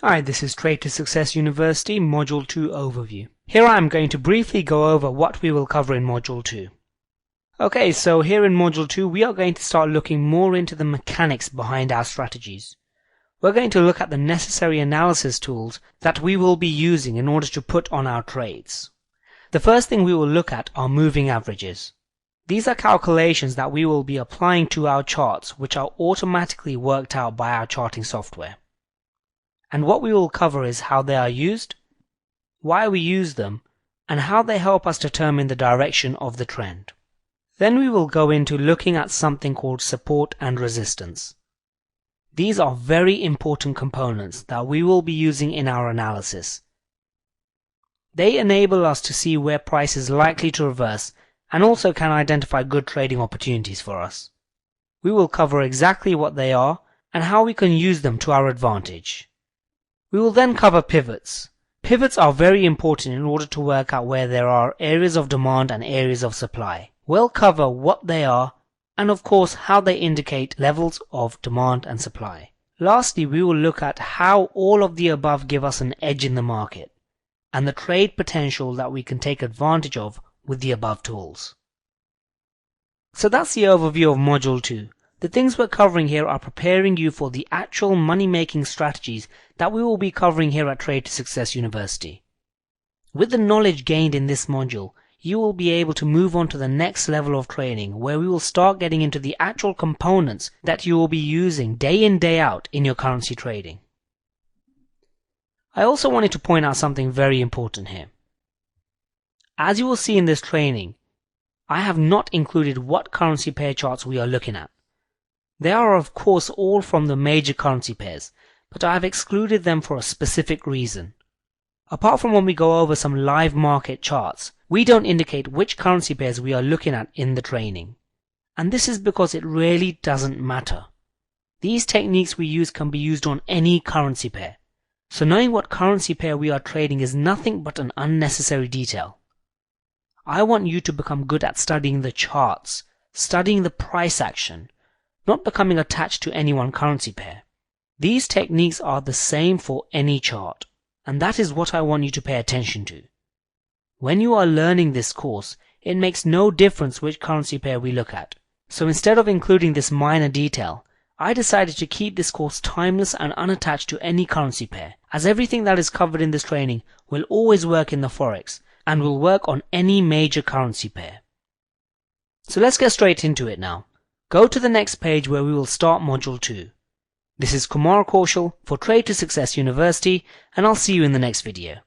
Hi, this is Trade to Success University Module 2 Overview. Here I am going to briefly go over what we will cover in Module 2. Okay, so here in Module 2 we are going to start looking more into the mechanics behind our strategies. We're going to look at the necessary analysis tools that we will be using in order to put on our trades. The first thing we will look at are moving averages. These are calculations that we will be applying to our charts, which are automatically worked out by our charting software. And what we will cover is how they are used, why we use them, and how they help us determine the direction of the trend. Then we will go into looking at something called support and resistance. These are very important components that we will be using in our analysis. They enable us to see where price is likely to reverse and also can identify good trading opportunities for us. We will cover exactly what they are and how we can use them to our advantage. We will then cover pivots. Pivots are very important in order to work out where there are areas of demand and areas of supply. We'll cover what they are and of course how they indicate levels of demand and supply. Lastly, we will look at how all of the above give us an edge in the market and the trade potential that we can take advantage of with the above tools. So that's the overview of Module 2. The things we're covering here are preparing you for the actual money-making strategies that we will be covering here at Trade to Success University. With the knowledge gained in this module, you will be able to move on to the next level of training where we will start getting into the actual components that you will be using day in day out in your currency trading. I also wanted to point out something very important here. As you will see in this training, I have not included what currency pair charts we are looking at. They are of course all from the major currency pairs, but I have excluded them for a specific reason. Apart from when we go over some live market charts, we don't indicate which currency pairs we are looking at in the training. And this is because it really doesn't matter. These techniques we use can be used on any currency pair. So knowing what currency pair we are trading is nothing but an unnecessary detail. I want you to become good at studying the charts, studying the price action, not becoming attached to any one currency pair. These techniques are the same for any chart, and that is what I want you to pay attention to. When you are learning this course, it makes no difference which currency pair we look at. So instead of including this minor detail, I decided to keep this course timeless and unattached to any currency pair, as everything that is covered in this training will always work in the forex and will work on any major currency pair. So let's get straight into it now. Go to the next page where we will start Module 2. This is Kumar for Trade to Success University, and I'll see you in the next video.